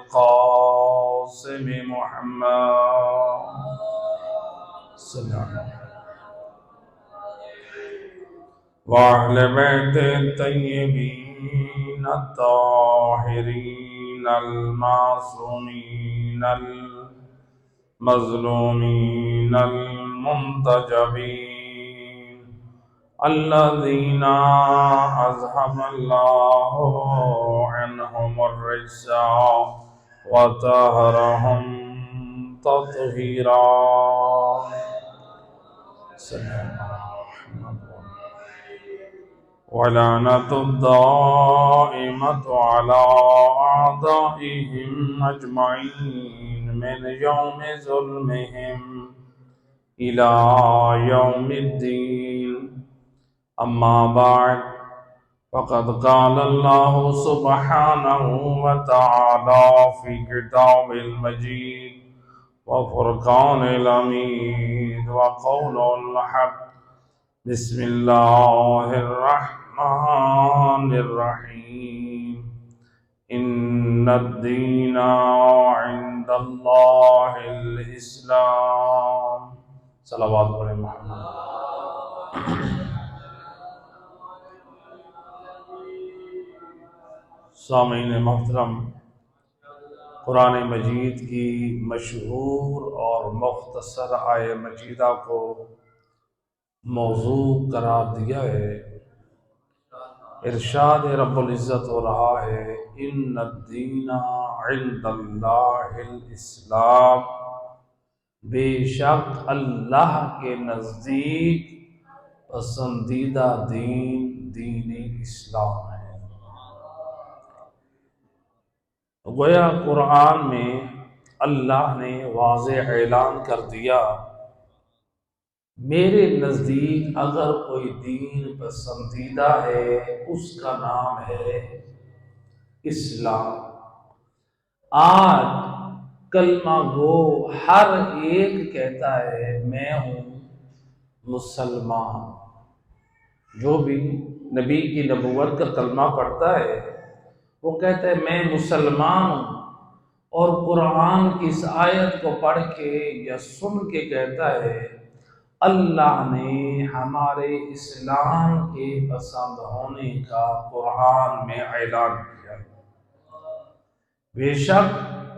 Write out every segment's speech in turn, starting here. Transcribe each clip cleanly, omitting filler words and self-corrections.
القاسم محمد صلی اللہ علیہ وسلم وأهل بيت الطيبين الطاهرين المعصومين المظلومين المنتجبين الذين أذهب الله عنهم الرجس وطهرهم تطهيرا ولعنة الدائمة على أعدائهم أجمعين من يوم ظلمهم إلى يوم الدين أما بعد فقد قال الله سبحانه وتعالى في كتاب المجيد وفرقان الحميد وقول الحق بسم الله الرحمن الرحيم إن الدين عند الله الإسلام صلوات علی محمد. سامعین محترم، قرآن مجید کی مشہور اور مختصر آیہ مجیدہ کو موضوع قرار دیا ہے. ارشاد رب العزت ہو رہا ہے ان الدین عند اللہ الاسلام، بے شک اللہ کے نزدیک پسندیدہ دین دین اسلام ہے. گویا قرآن میں اللہ نے واضح اعلان کر دیا میرے نزدیک اگر کوئی دین پسندیدہ ہے اس کا نام ہے اسلام. آج کلمہ گو ہر ایک کہتا ہے میں ہوں مسلمان. جو بھی نبی کی نبوت کا کلمہ پڑھتا ہے وہ کہتا ہے میں مسلمان ہوں، اور قرآن کی اس آیت کو پڑھ کے یا سن کے کہتا ہے اللہ نے ہمارے اسلام کے پسند ہونے کا قرآن میں اعلان کیا. بے شک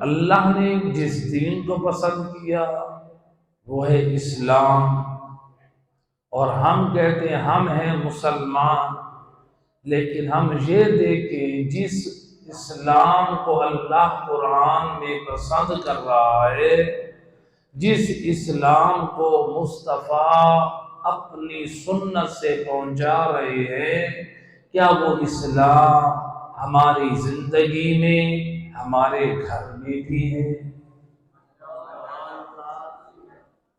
اللہ نے جس دین کو پسند کیا وہ ہے اسلام، اور ہم کہتے ہیں ہم ہیں مسلمان، لیکن ہم یہ دیکھیں جس اسلام کو اللہ قرآن میں پسند کر رہا ہے، جس اسلام کو مصطفیٰ اپنی سنت سے پہنچا رہے ہیں، کیا وہ اسلام ہماری زندگی میں ہمارے گھر میں بھی ہے؟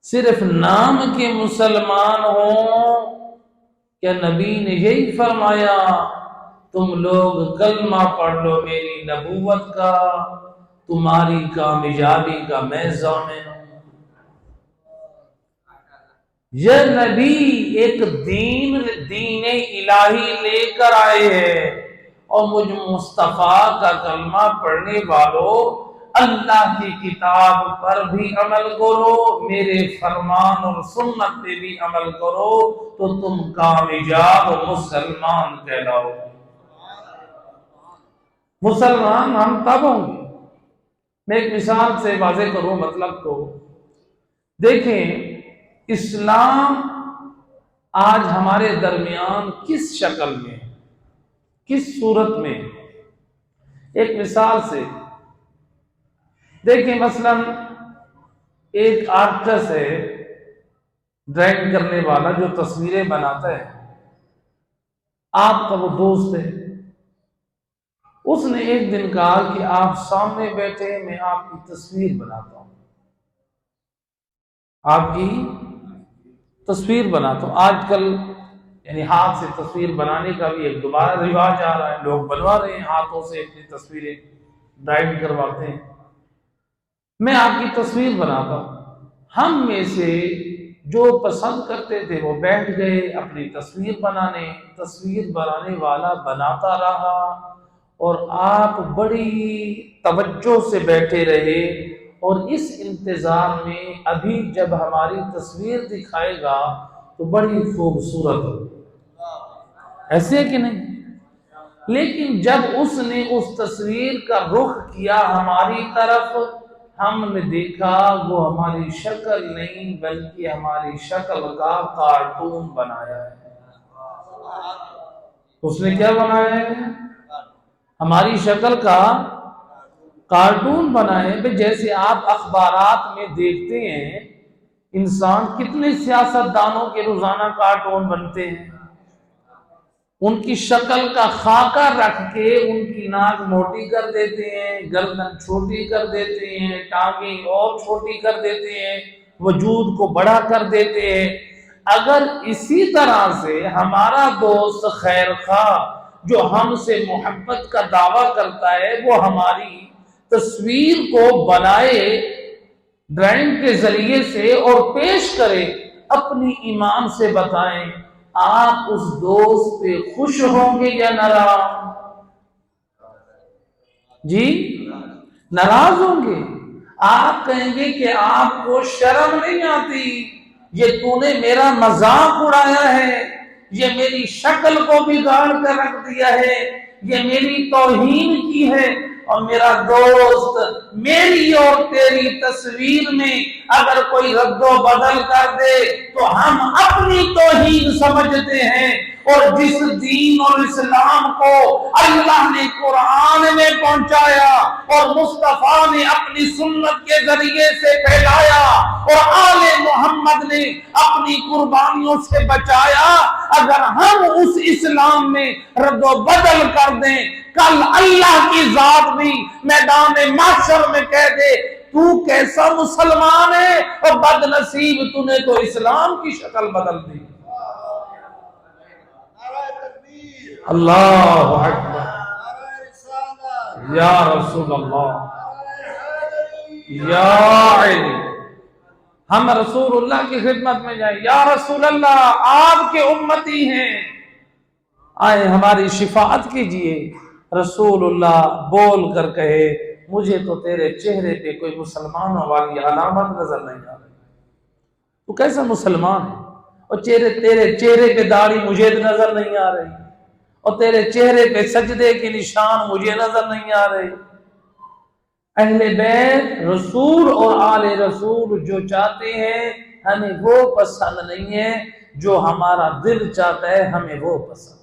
صرف نام کے مسلمان ہوں؟ کیا نبی نے یہی فرمایا تم لوگ کلمہ پڑھ لو میری نبوت کا، تمہاری کامیابی کا میں ضامن ہوں؟ یہ نبی ایک دین الہی لے کر آئے ہیں، اور مجھ مصطفیٰ کا کلمہ پڑھنے والوں اللہ کی کتاب پر بھی عمل کرو، میرے فرمان اور سنت پہ بھی عمل کرو تو تم کامیاب مسلمان کہلاؤ. مسلمان ہم تب ہوں گے. میں ایک مثال سے واضح کروں مطلب کو. دیکھیں اسلام آج ہمارے درمیان کس شکل میں، کس صورت میں؟ ایک مثال سے دیکھیں، مثلا ایک آرٹسٹ ہے، ڈرائنگ کرنے والا جو تصویریں بناتا ہے، آپ کا وہ دوست ہے. اس نے ایک دن کہا کہ آپ سامنے بیٹھے میں آپ کی تصویر بناتا ہوں، آپ کی تصویر بناتا ہوں. آج کل یعنی ہاتھ سے تصویر بنانے کا بھی ایک دوبارہ رواج آ رہا ہے، لوگ بنوا رہے ہیں ہاتھوں سے اپنی تصویریں، ڈرائنگ کرواتے ہیں. میں آپ کی تصویر بناتا ہوں. ہم میں سے جو پسند کرتے تھے وہ بیٹھ گئے اپنی تصویر بنانے والا بناتا رہا، اور آپ بڑی توجہ سے بیٹھے رہے اور اس انتظار میں ابھی جب ہماری تصویر دکھائے گا تو بڑی خوبصورت ہو، ایسے کہ نہیں؟ لیکن جب اس نے اس تصویر کا رخ کیا ہماری طرف، ہم نے دیکھا وہ ہماری شکل نہیں بلکہ ہماری شکل کا کارٹون بنایا ہے۔ اس نے کیا بنایا ہے؟ ہماری شکل کا کارٹون بنائے۔ جیسے آپ اخبارات میں دیکھتے ہیں انسان کتنے سیاست دانوں کے روزانہ کارٹون بنتے ہیں، ان کی شکل کا خاکہ رکھ کے ان کی ناک موٹی کر دیتے ہیں، گردن چھوٹی کر دیتے ہیں، ٹانگیں اور چھوٹی کر دیتے ہیں، وجود کو بڑا کر دیتے ہیں۔ اگر اسی طرح سے ہمارا دوست خیر خواہ جو ہم سے محبت کا دعویٰ کرتا ہے وہ ہماری تصویر کو بنائے ڈرائنگ کے ذریعے سے اور پیش کرے، اپنی ایمان سے بتائیں آپ اس دوست پہ خوش ہوں گے یا ناراض؟ جی ناراض ہوں گے۔ آپ کہیں گے کہ آپ کو شرم نہیں آتی، یہ تو نے میرا مذاق اڑایا ہے، یہ میری شکل کو بگاڑ کر رکھ دیا ہے، یہ میری توہین کی ہے۔ اور میرا دوست میری اور تیری تصویر میں اگر کوئی رد و بدل کر دے تو ہم اپنی توہین سمجھتے ہیں، اور جس دین اور اسلام کو اللہ نے قرآن میں پہنچایا اور مصطفیٰ نے اپنی سنت کے ذریعے سے پھیلایا اور آل محمد نے اپنی قربانیوں سے بچایا، اگر ہم اس اسلام میں رد و بدل کر دیں، کل اللہ کی ذات بھی میدان محشر میں کہہ دے تو کیسا مسلمان ہے اور بد نصیب تو نے تو اسلام کی شکل بدل دی۔ اللہ اکبر، یا رسول اللہ، یا علی، ہم رسول اللہ کی خدمت میں جائیں، یا رسول اللہ آپ کے امتی ہیں، آئے ہماری شفاعت کیجئے۔ رسول اللہ بول کر کہے مجھے تو تیرے چہرے پہ کوئی مسلمانوں والی علامت نظر نہیں آ رہی، تو کیسا مسلمان ہے؟ اور تیرے چہرے پہ داڑھی مجھے نظر نہیں آ رہی، اور تیرے چہرے پہ سجدے کے نشان مجھے نظر نہیں آ رہے۔ اہل بیت رسول اور آل رسول جو چاہتے ہیں ہمیں وہ پسند نہیں ہے، جو ہمارا دل چاہتا ہے ہمیں وہ پسند ہے۔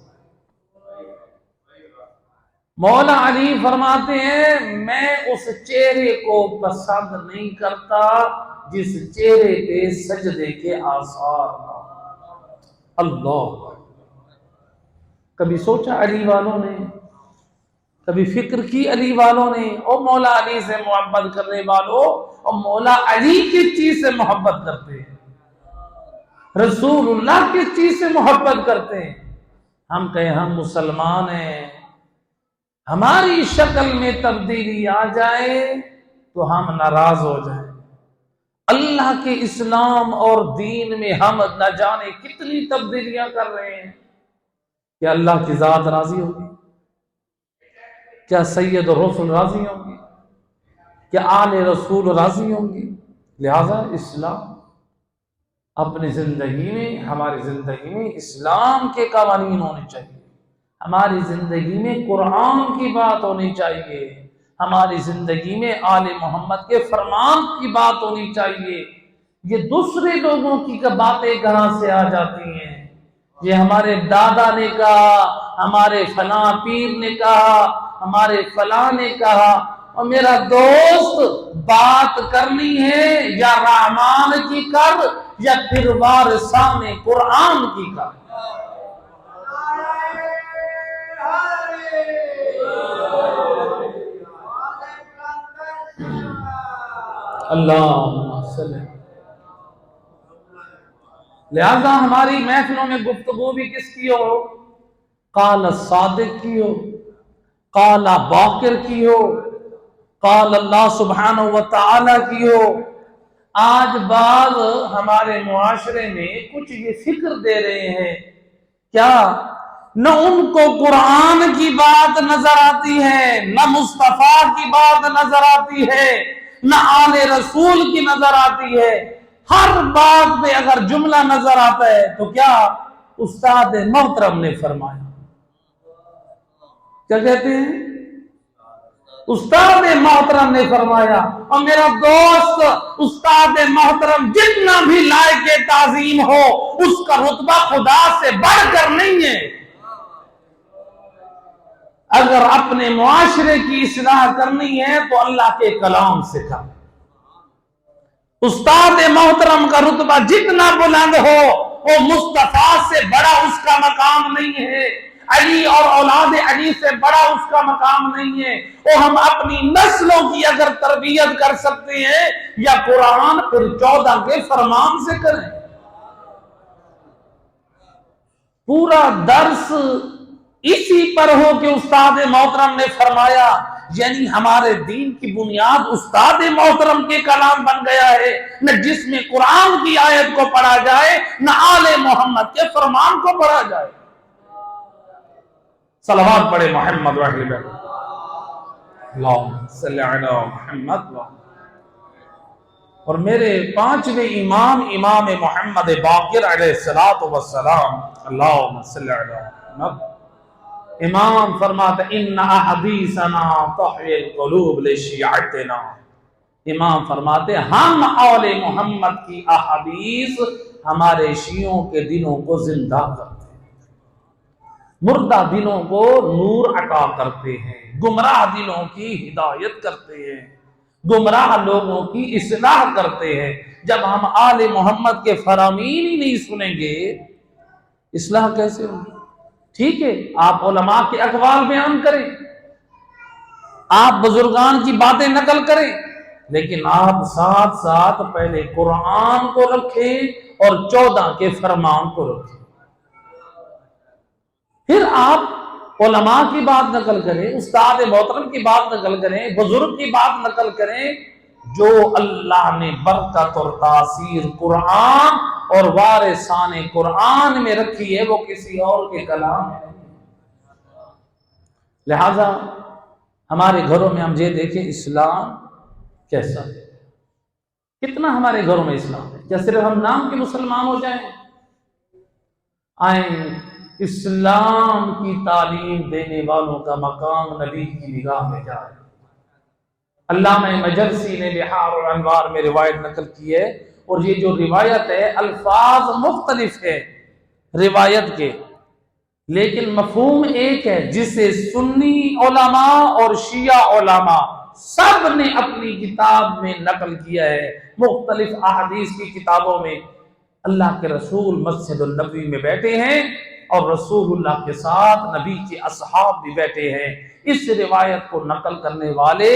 مولا علی فرماتے ہیں میں اس چہرے کو پسند نہیں کرتا جس چہرے پہ سجدے کے آثار ہوں۔ اللہ، کبھی سوچا علی والوں نے، کبھی فکر کی علی والوں نے؟ اور مولا علی سے محبت کرنے والوں اور مولا علی کس چیز سے محبت کرتے ہیں؟ رسول اللہ کس چیز سے محبت کرتے ہیں؟ ہم کہیں ہم مسلمان ہیں، ہماری شکل میں تبدیلی آ جائے تو ہم ناراض ہو جائیں۔ اللہ کے اسلام اور دین میں ہم نہ جانے کتنی تبدیلیاں کر رہے ہیں۔ کیا اللہ کی ذات راضی ہوگی؟ کیا سید الرسل راضی ہوں گے؟ کیا آل رسول راضی ہوں گے؟ لہذا اسلام اپنی زندگی میں، ہماری زندگی میں اسلام کے قوانین ہونے چاہیے، ہماری زندگی میں قرآن کی بات ہونی چاہیے، ہماری زندگی میں آل محمد کے فرمان کی بات ہونی چاہیے۔ یہ دوسرے لوگوں کی باتیں کہاں سے آ جاتی ہیں؟ یہ ہمارے دادا نے کہا، ہمارے فلاں پیر نے کہا، ہمارے فلاں نے کہا، اور میرا دوست بات کرنی ہے یا رحمان کی کر یا پھر وارثان قرآن کی کر۔ اللہ صلی۔ لہذا ہماری محفلوں میں گفتگو بھی کس کی ہو؟ قال صادق کی ہو، قال باقر کی ہو، قال اللہ سبحانہ وتعالی کی ہو۔ آج بعض ہمارے معاشرے میں کچھ یہ فکر دے رہے ہیں کیا نہ ان کو قرآن کی بات نظر آتی ہے، نہ مصطفیٰ کی بات نظر آتی ہے، نہ آل رسول کی نظر آتی ہے۔ ہر بات پہ اگر جملہ نظر آتا ہے تو کیا استاد محترم نے فرمایا، کیا کہتے ہیں؟ استاد محترم نے فرمایا۔ اور میرا دوست، استاد محترم جتنا بھی لائق تعظیم ہو، اس کا رتبہ خدا سے بڑھ کر نہیں ہے۔ اگر اپنے معاشرے کی اصلاح کرنی ہے تو اللہ کے کلام سے کر۔ استاد محترم کا رتبہ جتنا بلند ہو، وہ مصطفیٰ سے بڑا اس کا مقام نہیں ہے، علی اور اولاد علی سے بڑا اس کا مقام نہیں ہے۔ وہ ہم اپنی نسلوں کی اگر تربیت کر سکتے ہیں یا قرآن پھر 14 کے فرمان سے کریں۔ پورا درس اسی پر ہو کہ استاد محترم نے فرمایا، یعنی ہمارے دین کی بنیاد استاد محترم کے کلام بن گیا ہے۔ نہ جس میں قرآن کی آیت کو پڑھا جائے، نہ آل محمد کے فرمان کو پڑھا جائے۔ صلوات پڑھے محمد واہل بیت، اللہم صلی علی محمد۔ اور میرے 5ویں امام محمد باقر علیہ السلام، اللہم صلی علی محمد، امام فرماتے ان احادیثنا تحیی القلوب لشیعتنا، امام فرماتے ہم آل محمد کی احادیث ہمارے شیعوں کے دلوں کو زندہ کرتے ہیں، مردہ دلوں کو نور عطا کرتے ہیں، گمراہ دلوں کی ہدایت کرتے ہیں، گمراہ لوگوں کی اصلاح کرتے ہیں۔ جب ہم آل محمد کے فرامین ہی نہیں سنیں گے، اصلاح کیسے ہوگی؟ ٹھیک ہے، آپ علماء کے اقوال بیان کریں، آپ بزرگان کی باتیں نقل کریں، لیکن آپ ساتھ ساتھ پہلے قرآن کو رکھیں اور 14 کے فرمان کو رکھیں، پھر آپ علماء کی بات نقل کریں، استاد محترم کی بات نقل کریں، بزرگ کی بات نقل کریں۔ جو اللہ نے برکت اور تاثیر قرآن اور وارثان قرآن میں رکھی ہے، وہ کسی اور کے کلام ہے۔ لہذا ہمارے گھروں میں ہم یہ دیکھیں اسلام کیسا ہے، کتنا ہمارے گھروں میں اسلام ہے۔ کیا صرف ہم نام کے مسلمان ہو جائیں؟ آئیں اسلام کی تعلیم دینے والوں کا مقام نبی کی نگاہ میں جائے۔ علامہ مجلسی نے بحار الانوار میں روایت نقل کی ہے، اور یہ جو روایت ہے الفاظ مختلف ہے روایت کے، لیکن مفہوم ایک ہے، جسے سنی علماء اور شیعہ علماء سب نے اپنی کتاب میں نقل کیا ہے۔ مختلف احادیث کی کتابوں میں اللہ کے رسول مسجد النبوی میں بیٹھے ہیں اور رسول اللہ کے ساتھ نبی کے اصحاب بھی بیٹھے ہیں۔ اس روایت کو نقل کرنے والے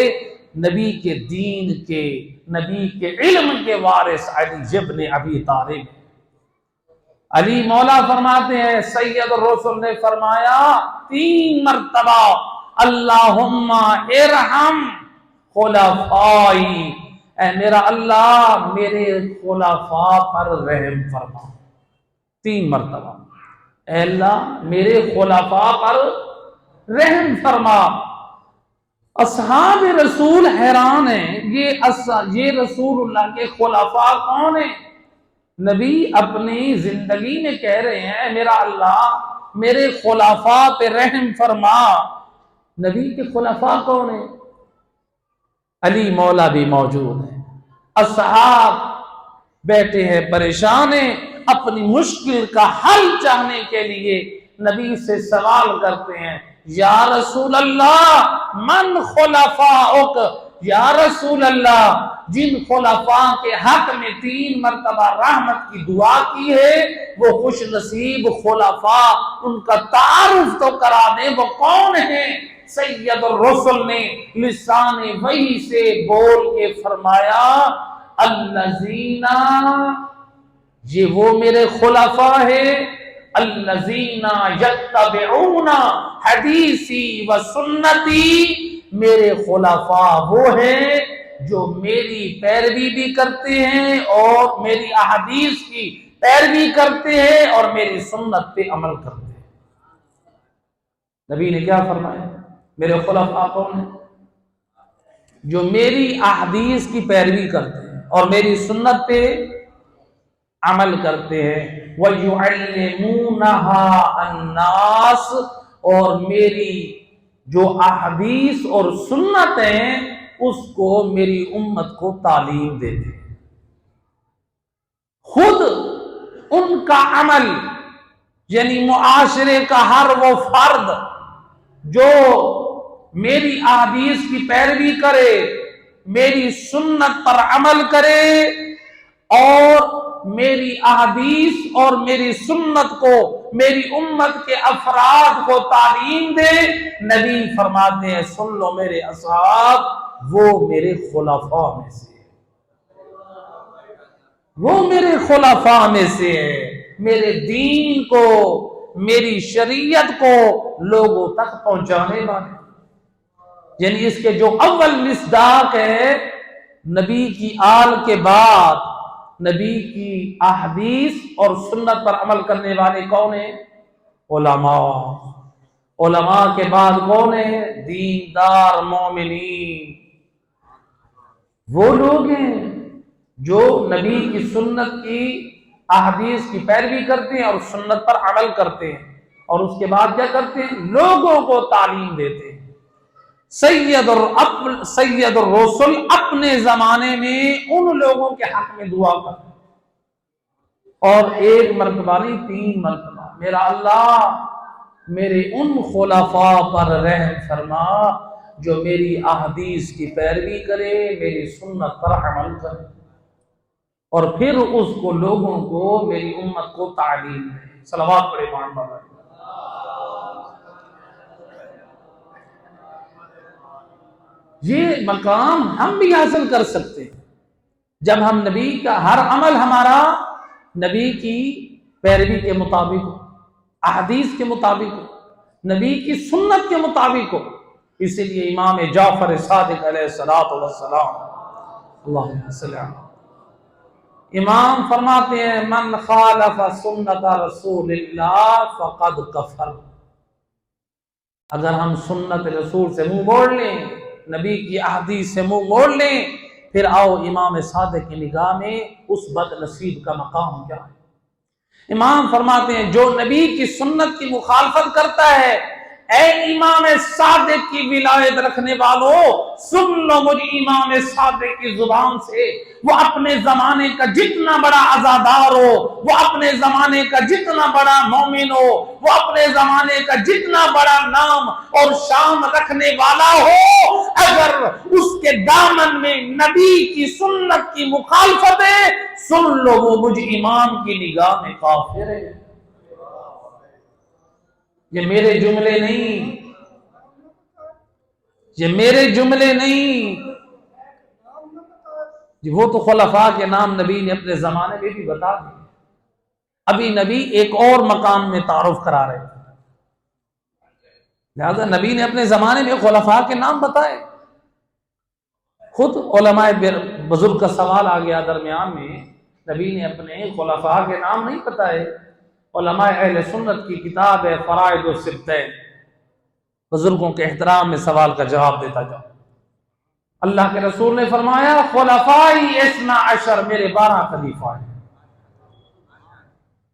نبی کے دین کے، نبی کے علم کے وارث علی ابن ابی طالب۔ علی مولا فرماتے ہیں، سید الرسل نے فرمایا 3 مرتبہ اللہم ارحم خلفائی، اے میرا اللہ میرے خلفاء پر رحم فرما۔ 3 مرتبہ، اے اللہ میرے خلفاء پر رحم فرما۔ اصحاب رسول حیران ہیں، یہ رسول اللہ کے خلفاء کون ہیں؟ نبی اپنی زندگی میں کہہ رہے ہیں، اے میرا اللہ میرے خلفاء پہ رحم فرما۔ نبی کے خلفاء کون ہیں؟ علی مولا بھی موجود ہیں، اصحاب بیٹھے ہیں، پریشان ہیں، اپنی مشکل کا حل چاہنے کے لیے نبی سے سوال کرتے ہیں، یا رسول اللہ من خلفاؤک، یا رسول اللہ جن خلفاء کے حق میں 3 مرتبہ رحمت کی دعا کی ہے، وہ خوش نصیب خلفاء، ان کا تعارف تو کرا دیں، وہ کون ہیں؟ سید الرسل نے لسان وحی سے بول کے فرمایا، الذین، یہ وہ میرے خلفاء ہیں، الذین یتبعون حدیثی و سنتی، میرے خلفاء وہ ہیں جو میری پیروی بھی کرتے ہیں اور میری احادیث کی پیروی کرتے ہیں اور میری سنت پہ عمل کرتے ہیں۔ نبی نے کیا فرمایا؟ میرے خلفاء کون ہیں؟ جو میری احادیث کی پیروی کرتے ہیں اور میری سنت پہ عمل کرتے ہیں، وَيُعَلِّمُونَهَا النَّاسَ، اور میری جو احادیث اور سنت ہیں اس کو میری امت کو تعلیم دیتے ہیں۔ خود ان کا عمل، یعنی معاشرے کا ہر وہ فرد جو میری احادیث کی پیروی کرے، میری سنت پر عمل کرے اور میری احادیث اور میری سنت کو میری امت کے افراد کو تعلیم دے، نبی فرماتے ہیں سن لو میرے اصحاب، وہ میرے خلفاء میں سے، وہ میرے خلفاء میں سے ہے، میرے دین کو، میری شریعت کو لوگوں تک پہنچانے والے۔ یعنی اس کے جو اول مصداق ہے، نبی کی آل کے بعد نبی کی احادیث اور سنت پر عمل کرنے والے کون ہیں؟ علماء۔ علماء کے بعد کون ہیں؟ دیندار مومنین۔ وہ لوگ ہیں جو نبی کی سنت کی احادیث کی پیروی کرتے ہیں اور سنت پر عمل کرتے ہیں، اور اس کے بعد کیا کرتے ہیں؟ لوگوں کو تعلیم دیتے ہیں۔ سید الرسل اپنے زمانے میں ان لوگوں کے حق میں دعا کرتے، اور ایک مرتبہ نہیں 3 مرتبہ، میرا اللہ میرے ان خلفاء پر رحم فرما جو میری احادیث کی پیروی کرے، میری سنت پر عمل کرے، اور پھر اس کو لوگوں کو، میری امت کو تعلیم دے۔ صلوات پڑھے مان بابا۔ یہ مقام ہم بھی حاصل کر سکتے ہیں جب ہم نبی کا ہر عمل ہمارا نبی کی پیروی کے مطابق ہو، احادیث کے مطابق ہو، نبی کی سنت کے مطابق ہو۔ اسی لیے امام جعفر صادق علیہ السلام، اللہم صلی اللہ علیہ وسلم، امام فرماتے ہیں من خالف سنت رسول اللہ فقد کفر۔ اگر ہم سنت رسول سے منہ موڑ لیں، نبی کی احادیث سے منہ موڑ لیں، پھر آؤ امام صادق کی نگاہ میں اس بد نصیب کا مقام کیا ہے؟ امام فرماتے ہیں جو نبی کی سنت کی مخالفت کرتا ہے، اے امام صادق کی ولایت رکھنے والوں، سن لو مجھ امام صادق کی زبان سے، وہ اپنے زمانے کا جتنا بڑا عزادار ہو، وہ اپنے زمانے کا جتنا بڑا مومن ہو، وہ اپنے زمانے کا جتنا بڑا نام اور شان رکھنے والا ہو، اگر اس کے دامن میں نبی کی سنت کی مخالفت ہے، سن لو وہ مجھ امام کی نگاہ میں کافر ہے۔ یہ میرے جملے نہیں، یہ میرے جملے نہیں، وہ تو خلفاء کے نام نبی نے اپنے زمانے میں بھی بتا دیے۔ ابھی نبی ایک اور مقام میں تعارف کرا رہے تھے، لہذا نبی نے اپنے زمانے میں خلفاء کے نام بتائے۔ خود علماء بزرگ کا سوال آ گیا درمیان میں، نبی نے اپنے خلفاء کے نام نہیں بتائے۔ علماء اہل سنت کی کتاب ہے فرائض الستین، بزرگوں کے احترام میں سوال کا جواب دیتا جاؤ۔ اللہ کے رسول نے فرمایا خلفائی 12، میرے 12 خلیفہ ہیں۔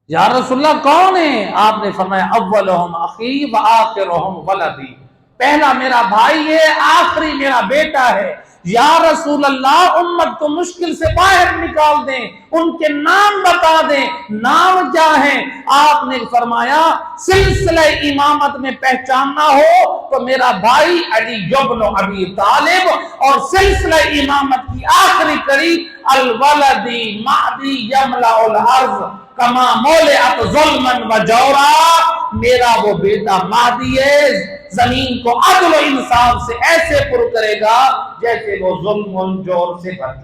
یا رسول اللہ کون ہیں؟ آپ نے فرمایا اولہم اخی و آخرہم ولدی، پہلا میرا بھائی ہے، آخری میرا بیٹا ہے۔ یا رسول اللہ امت کو مشکل سے باہر نکال دیں، ان کے نام بتا دیں۔ نام کیا ہیں؟ آپ نے فرمایا سلسلہ امامت میں پہچاننا ہو تو میرا بھائی علی بن ابی طالب، اور سلسلہ امامت کی آخری کڑی الولدی مہدی یملأ الارض کما مولعت ظلما و جورا، میرا وہ بیٹا مہدی ہے، زمین کو عدل و انصاف سے ایسے پر کرے گا جیسے وہ ظلم و جور سے بچ۔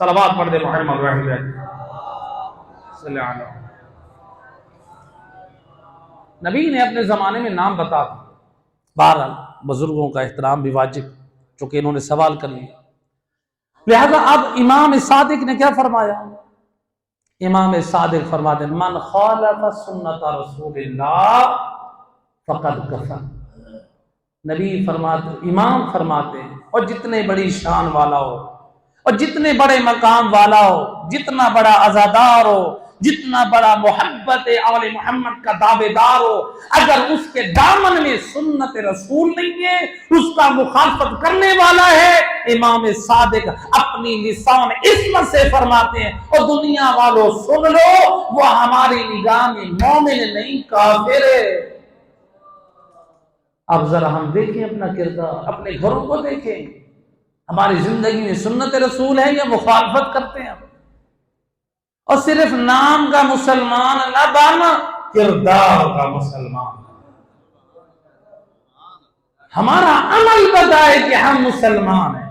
صلوات پڑھ دے محمد رحمۃ صلی اللہ علیہ وسلم۔ نبی نے اپنے زمانے میں نام بتا دیا۔ بہرحال بزرگوں کا احترام بھی واجب، چونکہ انہوں نے سوال کر لیا، لہذا اب امام صادق نے کیا فرمایا؟ امام صادق فرماتے ہیں من خالف سنت رسول اللہ فقد کفر. نبی فرماتے، امام فرماتے ہیں، اور جتنے بڑی شان والا ہو اور جتنے بڑے مقام والا ہو، جتنا بڑا عزادار ہو، جتنا بڑا محبت آل محمد کا دعوے دار ہو، اگر اس کے دامن میں سنت رسول نہیں ہے، اس کا مخالفت کرنے والا ہے، امام صادق اپنی لسان عصمت سے فرماتے ہیں، اور دنیا والوں سن لو، وہ ہماری نگاہ میں مومن نہیں کافر ہے. اب ذرا ہم دیکھیں اپنا کردار، اپنے گھروں کو دیکھیں، ہماری زندگی میں سنت رسول ہے یا مخالفت کرتے ہیں؟ اور صرف نام کا مسلمان نہ بنا، کردار کا مسلمان. ہمارا عمل بتائے کہ ہم مسلمان ہیں.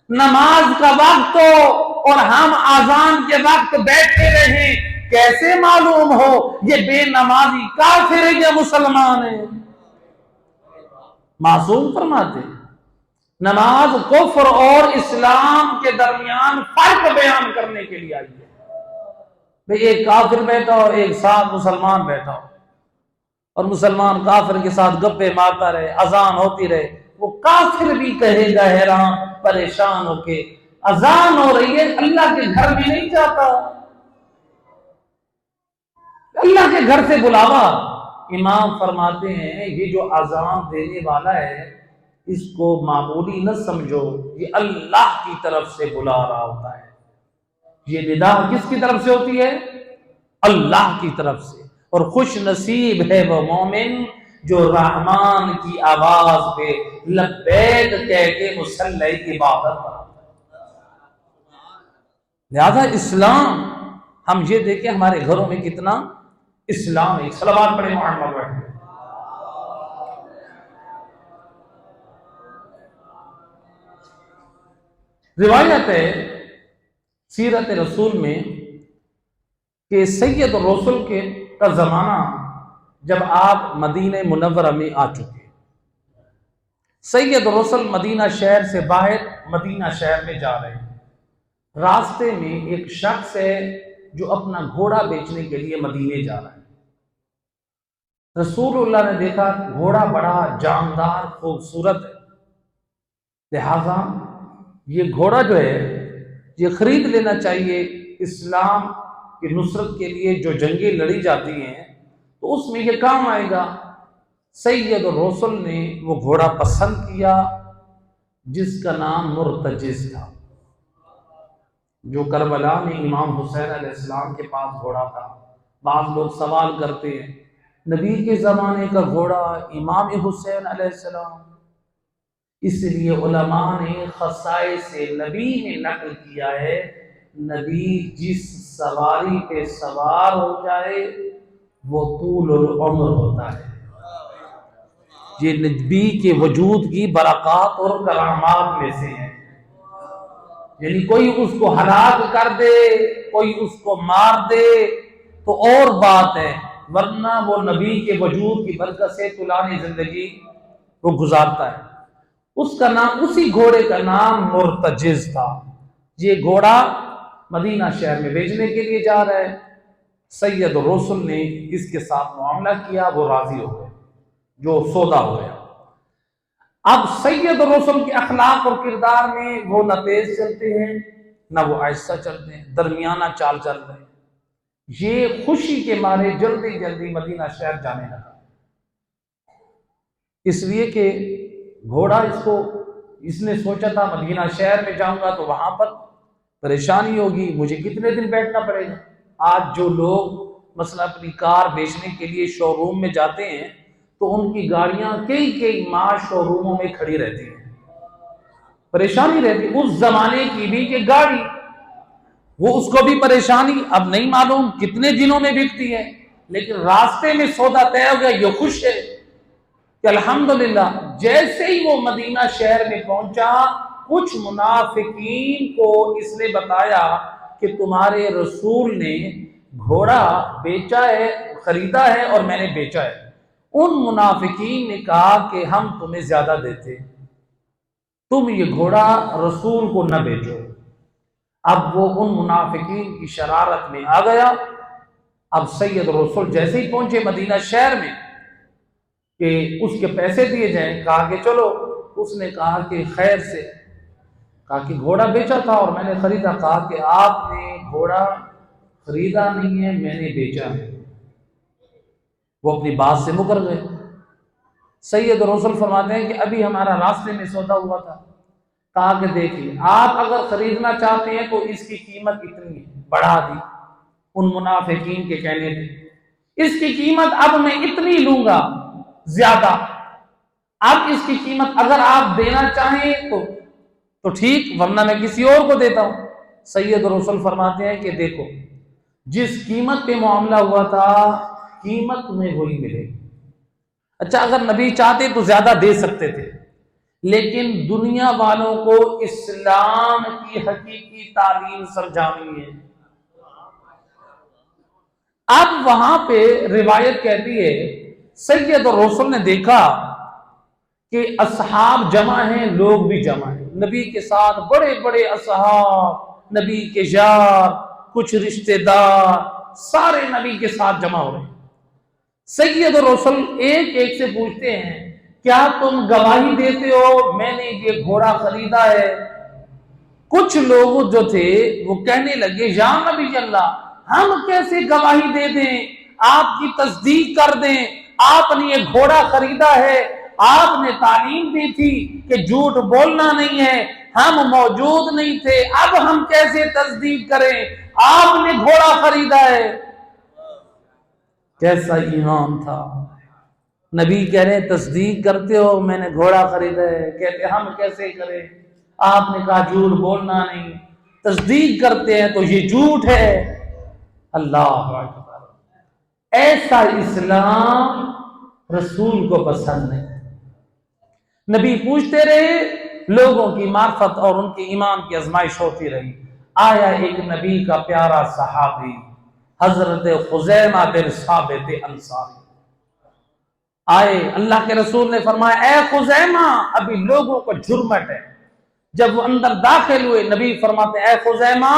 نماز کا وقت ہو اور ہم اذان کے وقت بیٹھے رہیں، کیسے معلوم ہو یہ بے نمازی کافر ہے یا مسلمان ہے؟ معصوم فرماتے ہیں نماز کفر اور اسلام کے درمیان فرق بیان کرنے کے لیے آئی ہے. بھئی ایک کافر بیٹھا ہو، ایک ساتھ مسلمان بیٹھا ہو، اور مسلمان کافر کے ساتھ گپے مارتا رہے، اذان ہوتی رہے، وہ کافر بھی کہے گا حیران پریشان ہو کے، اذان ہو رہی ہے، اللہ کے گھر میں نہیں جاتا، اللہ کے گھر سے بلاوا. امام فرماتے ہیں یہ جو اذان دینے والا ہے، اس کو معمولی نہ سمجھو، یہ اللہ کی طرف سے بلا رہا ہوتا ہے. یہ ندا کس کی طرف سے ہوتی ہے؟ اللہ کی طرف سے. اور خوش نصیب ہے وہ مومن جو رحمان کی آواز پہ لبیک کہہ کے مصلی کی عبادت کرتا ہے. لہذا اسلام، ہم یہ دیکھیں ہمارے گھروں میں کتنا اسلام ہے. صلوات پڑھیں محمد پڑھیں. روایت ہے سیرت رسول میں کہ سید الرسل کے کا زمانہ جب آپ مدینہ منورہ میں آ چکے، سید الرسل مدینہ شہر سے باہر مدینہ شہر میں جا رہے ہیں. راستے میں ایک شخص ہے جو اپنا گھوڑا بیچنے کے لیے مدینے جا رہا ہے. رسول اللہ نے دیکھا گھوڑا بڑا جاندار خوبصورت ہے، لہذا یہ گھوڑا جو ہے یہ خرید لینا چاہیے. اسلام کی نصرت کے لیے جو جنگیں لڑی جاتی ہیں تو اس میں یہ کام آئے گا. سید الرسل نے وہ گھوڑا پسند کیا جس کا نام مرتجز تھا، جو کربلا میں امام حسین علیہ السلام کے پاس گھوڑا تھا. بعض لوگ سوال کرتے ہیں نبی کے زمانے کا گھوڑا، امام حسین علیہ السلام. اس لیے علماء نے خصائص نبی میں نقل کیا ہے، نبی جس سواری پہ سوار ہو جائے وہ طول العمر ہوتا ہے. یہ نبی کے وجود کی برکات اور کرامات میں سے ہیں. یعنی کوئی اس کو ہلاک کر دے، کوئی اس کو مار دے تو اور بات ہے، ورنہ وہ نبی کے وجود کی برکت سے طولانی زندگی وہ گزارتا ہے. اس کا نام، اسی گھوڑے کا نام مرتجز تھا. یہ گھوڑا مدینہ شہر میں بیچنے کے لیے جا رہا ہے. سید الرسل نے اس کے ساتھ معاملہ کیا، وہ راضی ہو گئے، جو سودا ہو گیا. اب سید الرسل کے اخلاق اور کردار میں وہ نہ تیز چلتے ہیں نہ وہ آہستہ چلتے ہیں، درمیانہ چال چل رہے ہیں. یہ خوشی کے مارے جلدی جلدی مدینہ شہر جانے لگا، اس لیے کہ گھوڑا اس نے سوچا تھا مدینہ شہر میں جاؤں گا تو وہاں پر پریشانی ہوگی، مجھے کتنے دن بیٹھنا پڑے گا. آج جو لوگ مثلا اپنی کار بیچنے کے لیے شو روم میں جاتے ہیں تو ان کی گاڑیاں کئی ماہ شو روموں میں کھڑی رہتی ہیں، پریشانی رہتی. اس زمانے کی بھی کہ گاڑی، وہ اس کو بھی پریشانی، اب نہیں معلوم کتنے دنوں میں بکتی ہے، لیکن راستے میں سودا طے ہو گیا. یہ خوش ہے کہ الحمدللہ. جیسے ہی وہ مدینہ شہر میں پہنچا، کچھ منافقین کو اس نے بتایا کہ تمہارے رسول نے گھوڑا بیچا ہے، خریدا ہے اور میں نے بیچا ہے. ان منافقین نے کہا کہ ہم تمہیں زیادہ دیتے، تم یہ گھوڑا رسول کو نہ بیچو. اب وہ ان منافقین کی شرارت میں آ گیا. اب سید رسول جیسے ہی پہنچے مدینہ شہر میں کہ اس کے پیسے دیے جائیں. کہا کہ چلو. اس نے کہا کہ خیر سے. کہا کہ گھوڑا بیچا تھا اور میں نے خریدا. کہا کہ آپ نے گھوڑا خریدا نہیں ہے، میں نے بیچا ہے. وہ اپنی بات سے مکر گئے. سید رسول فرماتے ہیں کہ ابھی ہمارا راستے میں سودا ہوا تھا. کہا کہ دیکھیے آپ اگر خریدنا چاہتے ہیں تو اس کی قیمت اتنی ہے. بڑھا دی ان منافقین کے کہنے پہ. اس کی قیمت اب میں اتنی لوں گا زیادہ. اب اس کی قیمت اگر آپ دینا چاہیں تو ٹھیک، ورنہ میں کسی اور کو دیتا ہوں. سید رسول فرماتے ہیں کہ دیکھو جس قیمت پہ معاملہ ہوا تھا قیمت میں وہی ملے گی. اچھا اگر نبی چاہتے تو زیادہ دے سکتے تھے، لیکن دنیا والوں کو اسلام کی حقیقی تعلیم سمجھانی ہے. اب وہاں پہ روایت کہتی ہے سید رسول نے دیکھا کہ اصحاب جمع ہیں، لوگ بھی جمع ہیں. نبی کے ساتھ بڑے بڑے اصحاب، نبی کے یار، کچھ رشتہ دار، سارے نبی کے ساتھ جمع ہو رہے ہیں. سید رسول ایک ایک سے پوچھتے ہیں کیا تم گواہی دیتے ہو میں نے یہ گھوڑا خریدا ہے؟ کچھ لوگ جو تھے وہ کہنے لگے یا نبی اللہ ہم کیسے گواہی دے دیں، آپ کی تصدیق کر دیں، آپ نے یہ گھوڑا خریدا ہے، آپ نے تعلیم دی تھی کہ جھوٹ بولنا نہیں ہے، ہم موجود نہیں تھے، اب ہم کیسے تصدیق کریں، آپ نے گھوڑا خریدا ہے. کیسا ایمان تھا. نبی کہہ رہے ہیں تصدیق کرتے ہو میں نے گھوڑا خریدا ہے. کہتے ہم کیسے کریں، آپ نے کہا جھوٹ بولنا نہیں، تصدیق کرتے ہیں تو یہ جھوٹ ہے. اللہ اکبر. ایسا اسلام رسول کو پسند نہیں. نبی پوچھتے رہے، لوگوں کی معرفت اور ان کے ایمان کی آزمائش ہوتی رہی. آیا ایک نبی کا پیارا صحابی حضرت خزیمہ بن ثابت انصاری آئے. اللہ کے رسول نے فرمایا اے خزیمہ، ابھی لوگوں کو جرمٹ ہے. جب وہ اندر داخل ہوئے نبی فرماتے اے خزیمہ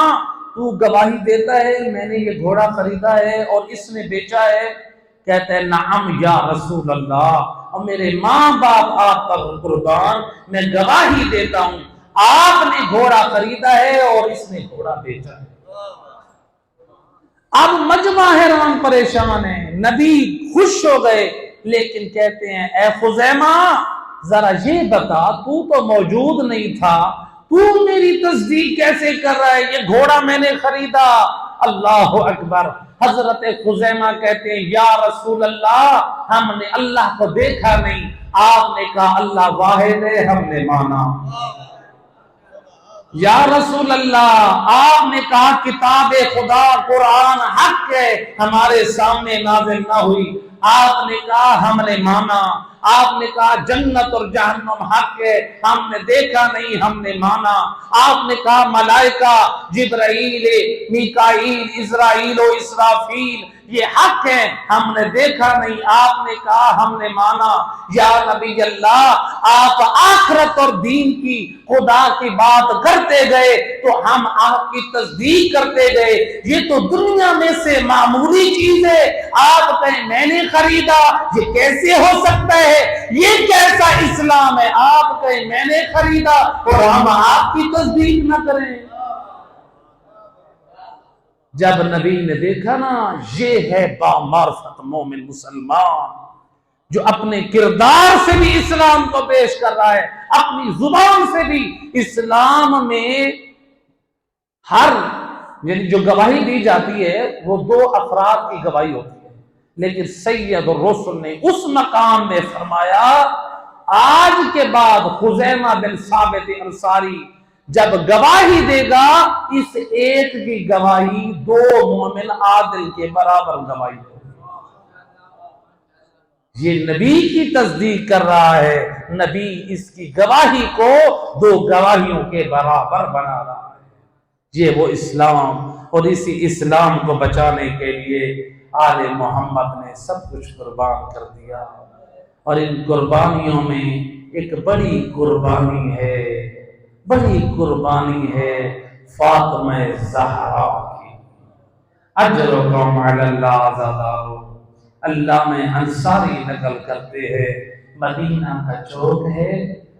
تو گواہی دیتا ہے میں نے یہ گھوڑا خریدا ہے اور اس نے بیچا ہے؟ کہتا ہے نعم یا رسول اللہ، اور میرے ماں باپ آپ پر قربان میں گواہی دیتا ہوں آپ نے گھوڑا خریدا ہے اور اس نے گھوڑا بیچا ہے. اب مجمع حیران پریشان ہے. نبی خوش ہو گئے لیکن کہتے ہیں اے خزیمہ ذرا یہ بتا تو موجود نہیں تھا، تو میری تصدیق کیسے کر رہا ہے، یہ گھوڑا میں نے خریدا. اللہ اکبر. حضرت خزیمہ کہتے ہیں یا رسول اللہ ہم نے اللہ کو دیکھا نہیں. آپ نے کہا اللہ واحد ہے، ہم نے مانا. یا رسول اللہ آپ نے کہا کتاب خدا قرآن حق ہے، ہمارے سامنے نازل نہ ہوئی. آپ نے کہا ہم نے مانا. آپ نے کہا جنت اور جہنم حق ہے، ہم نے دیکھا نہیں، ہم نے مانا. آپ نے کہا ملائکہ جبرائیل میکائیل اسرائیل و اسرافیل یہ حق ہے، ہم نے دیکھا نہیں. آپ نے کہا ہم نے مانا. یا نبی اللہ آپ آخرت اور دین کی خدا کی بات کرتے گئے تو ہم آپ کی تصدیق کرتے گئے. یہ تو دنیا میں سے معمولی چیز ہے، آپ کہیں میں نے خریدا، یہ کیسے ہو سکتا ہے، یہ کیسا اسلام ہے، آپ کہیں میں نے خریدا اور ہم آپ کی تصدیق نہ کریں. جب نبی نے دیکھا نا یہ ہے بامعرفت مومن مسلمان جو اپنے کردار سے بھی اسلام کو پیش کر رہا ہے، اپنی زبان سے بھی اسلام میں ہر یعنی جو گواہی دی جاتی ہے وہ دو افراد کی گواہی ہوتی ہے، لیکن سید الرسل نے اس مقام میں فرمایا آج کے بعد خزیمہ بن ثابت انصاری جب گواہی دے گا اس ایک کی گواہی دو مومن عادل کے برابر گواہی ہوگی. یہ نبی کی تصدیق کر رہا ہے، نبی اس کی گواہی کو دو گواہیوں کے برابر بنا رہا ہے. یہ وہ اسلام، اور اسی اسلام کو بچانے کے لیے آل محمد نے سب کچھ قربان کر دیا. اور ان قربانیوں میں ایک بڑی قربانی ہے، بڑی قربانی ہے فاطمہ زہرا کی. اجرکم علی اللہ زادہ. علامہ انصاری نقل کرتے ہیں مدینہ کا چوک ہے،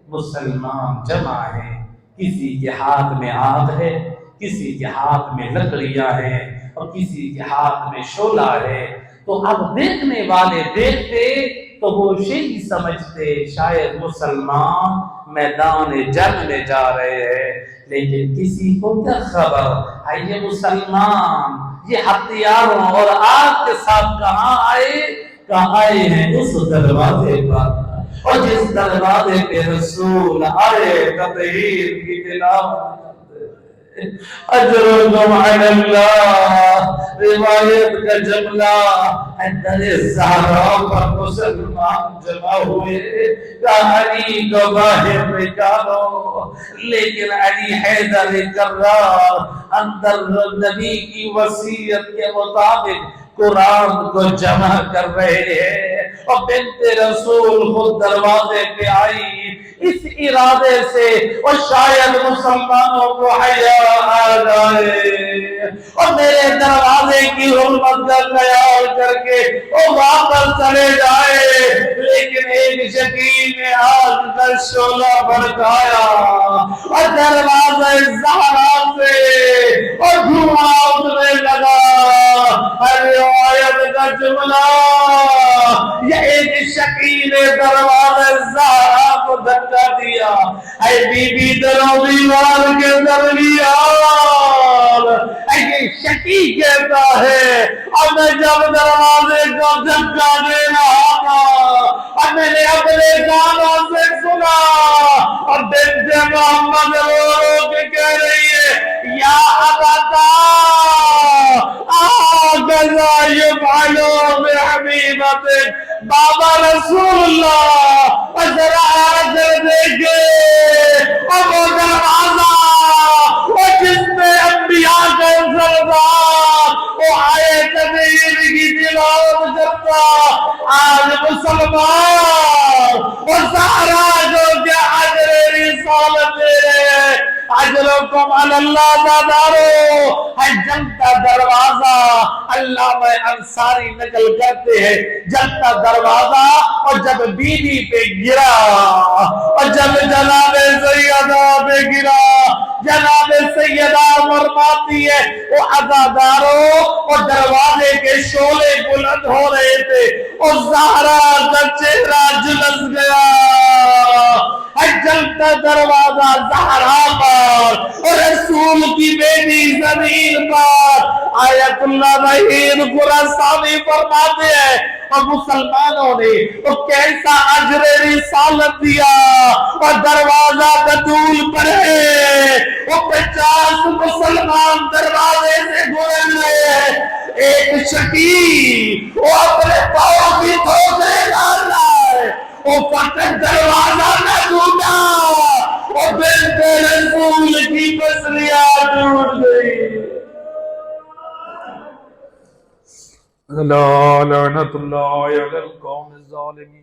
مسلمان جمع ہے، کسی کے ہاتھ میں آگ ہے، کسی کے ہاتھ میں لکڑیاں ہیں اور کسی کے ہاتھ میں شعلہ ہے۔ تو اب دیکھنے والے دیکھتے تو وہ یہی سمجھتے شاید مسلمان میدان جنگ میں جا رہے ہیں، لیکن کسی کو کیا خبر ہے یہ مسلمان یہ ہتھیاروں اور آگ کے ساتھ کہاں آئے؟ کہاں آئے ہیں اس دروازے پر، اور جس دروازے پہ رسول آئے تطہیر کی تلاوت اجرکم علی اللہ، روایت کا جملہ حضرت زہرا پر مسلمان جمع ہوئے، کہا علی کو باہر نکالو، لیکن علی حیدر کرار اندر نبی کی وصیت کے مطابق قرآن کو جمع کر رہے ہیں، اور بنت رسول خود دروازے پہ آئی اس ارادے سے اور شاید مسلمانوں کو حیا آ جائے اور میرے دروازے کی حرمت کا خیال کر کے وہ واپس چلے جائے، لیکن ایک شکیل نے آگ کا شعلہ بھڑکایا اور دروازے زہرا سے اور دھواں اٹھنے لگا۔ روایت کا جملہ یہ ایک شکیل دروازے زہرا کو دھکا دیا، اے بی بی درو دیوار کے درمیان، اے شکی کہتا ہے اب میں جب دروازے کو دھکا دے رہا تھا اب میں نے اپنے کانوں سے سنا اور بنت محمد رو رو کے کہہ رہی ہے یا ابتا آغذا یفعلو بحبیبتک، بابا رسول اللہ اور ذرا آدھر دیکھے اور وہ دروازہ اور جس میں انبیاء کا سردار وہ آئے تدیر کی تلاوت کرتا، آج مسلمان اور زہرا جو کیا عجر رسالت دے رہے ہیں، اجرکم علی اللہ دادارو ہے جلتا دروازہ۔ علامہ انصاری نقل کرتے ہیں جلتا دروازہ اور جب بی بی پہ گرا اور جب جناب سیدہ پہ گرا، جناب سیدہ فرماتی ہے وہ عزاداروں اور دروازے کے شعلے بلند ہو رہے تھے اور زہرا کا چہرہ جلس گیا، جلتا دروازہ زہرا پر اور رسول کی بیٹی زمین پر۔ آیت اللہ وحید خراسانی فرماتے ہیں اور مسلمانوں نے وہ کیسا اجر رسالت دیا اور دروازہ بدول پر ہے، وہ 50 مسلمان دروازے سے گزر رہے ہیں، ایک شکی وہ اپنے پاؤں کی دھوکے ڈال رہا ہے، وہ فقط دروازہ نہ ٹوٹا اور بنت رسول کی پسلیاں ٹوٹ گئی۔ لا لعنت اللہ علی القوم الظالمین۔